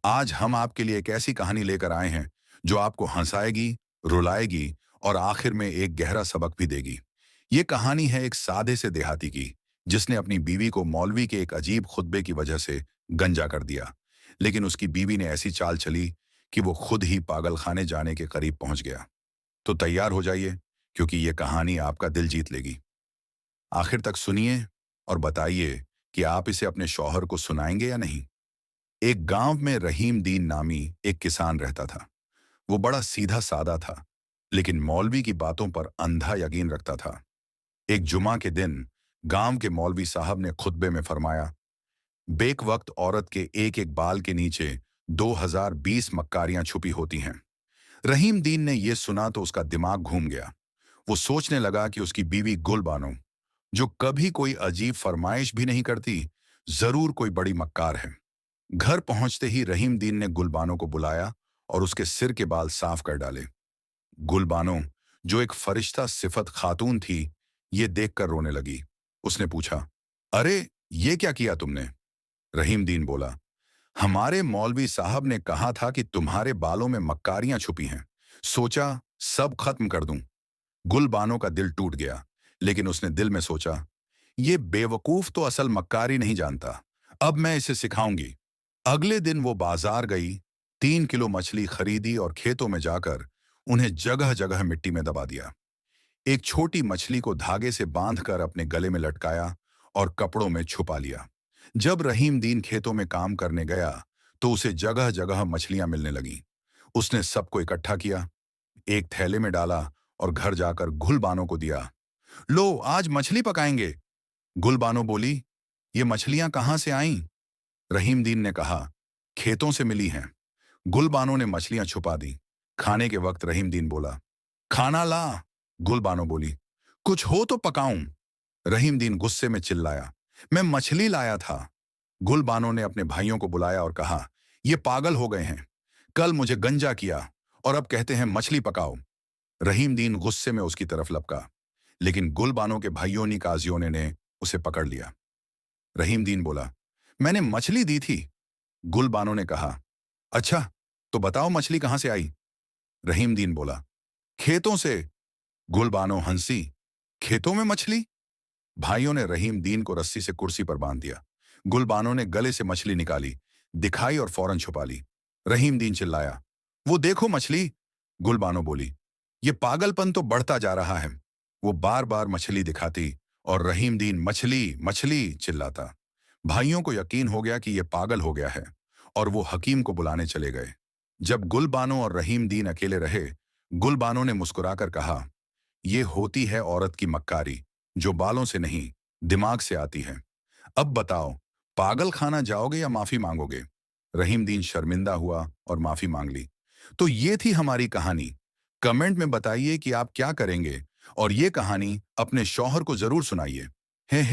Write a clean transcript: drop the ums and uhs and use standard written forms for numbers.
आज हम आपके लिए एक ऐसी कहानी लेकर आए हैं जो आपको हंसाएगी, रुलाएगी और आखिर में एक गहरा सबक भी देगी। ये कहानी है एक सादे से देहाती की, जिसने अपनी बीवी को मौलवी के एक अजीब खुतबे की वजह से गंजा कर दिया। लेकिन उसकी बीवी ने ऐसी चाल चली कि वो खुद ही पागल खाने जाने के करीब पहुंच गया। तो तैयार हो जाइए, क्योंकि ये कहानी आपका दिल जीत लेगी। आखिर तक सुनिए और बताइए कि आप इसे अपने शौहर को सुनाएंगे या नहीं। एक गांव में रहीम दीन नामी एक किसान रहता था। वो बड़ा सीधा सादा था, लेकिन मौलवी की बातों पर अंधा यकीन रखता था। एक जुमा के दिन गांव के मौलवी साहब ने खुतबे में फरमाया, बेक वक्त औरत के एक एक बाल के नीचे 2020 मक्कारियां छुपी होती हैं। रहीम दीन ने यह सुना तो उसका दिमाग घूम गया। वो सोचने लगा कि उसकी बीवी गुल बानो, जो कभी कोई अजीब फरमाइश भी नहीं करती, जरूर कोई बड़ी मक्कार है। घर पहुंचते ही रहीम दीन ने गुलबानो को बुलाया और उसके सिर के बाल साफ कर डाले। गुलबानो, जो एक फरिश्ता सिफत खातून थी, ये देखकर रोने लगी। उसने पूछा, अरे ये क्या किया तुमने? रहीम दीन बोला, हमारे मौलवी साहब ने कहा था कि तुम्हारे बालों में मक्कारियां छुपी हैं। सोचा सब खत्म कर दूं। गुलबानो का दिल टूट गया, लेकिन उसने दिल में सोचा, ये बेवकूफ तो असल मक्कारी नहीं जानता। अब मैं इसे सिखाऊंगी। अगले दिन वो बाजार गई, 3 किलो मछली खरीदी और खेतों में जाकर उन्हें जगह जगह मिट्टी में दबा दिया। एक छोटी मछली को धागे से बांधकर अपने गले में लटकाया और कपड़ों में छुपा लिया। जब रहीम दीन खेतों में काम करने गया तो उसे जगह जगह मछलियां मिलने लगीं। उसने सबको इकट्ठा किया, एक थैले में डाला और घर जाकर गुलबानो को दिया। लो, आज मछली पकाएंगे। गुलबानो बोली, ये मछलियां कहाँ से आईं? रहीम दीन ने कहा, खेतों से मिली हैं। गुलबानो ने मछलियां छुपा दी। खाने के वक्त रहीम दीन बोला, खाना ला। गुलबानो बोली, कुछ हो तो पकाऊं। रहीम दीन गुस्से में चिल्लाया, मैं मछली लाया था। गुलबानो ने अपने भाइयों को बुलाया और कहा, ये पागल हो गए हैं। कल मुझे गंजा किया और अब कहते हैं मछली पकाओ। रहीम दीन गुस्से में उसकी तरफ लपका, लेकिन गुलबानो के भाइयों नी काजियों ने उसे पकड़ लिया। रहीम दीन बोला, मैंने मछली दी थी। गुलबानो ने कहा, अच्छा, तो बताओ मछली कहां से आई? रहीम दीन बोला, खेतों से। गुलबानो हंसी, खेतों में मछली? भाइयों ने रहीम दीन को रस्सी से कुर्सी पर बांध दिया। गुलबानो ने गले से मछली निकाली, दिखाई और फौरन छुपा ली। रहीम दीन चिल्लाया, वो देखो मछली। गुलबानो बोली, ये पागलपन तो बढ़ता जा रहा है। वो बार बार मछली दिखाती और रहीम दीन मछली मछली चिल्लाता। भाइयों को यकीन हो गया कि ये पागल हो गया है और वो हकीम को बुलाने चले गए। जब गुलबानो और रहीम दीन अकेले रहे, गुलबानो ने मुस्कुराकर कहा, ये होती है औरत की मक्कारी, जो बालों से नहीं, दिमाग से आती है। अब बताओ, पागल खाना जाओगे या माफी मांगोगे? रहीम दीन शर्मिंदा हुआ और माफी मांग ली। तो ये थी हमारी कहानी। कमेंट में बताइए कि आप क्या करेंगे और ये कहानी अपने शौहर को जरूर सुनाइए। हैं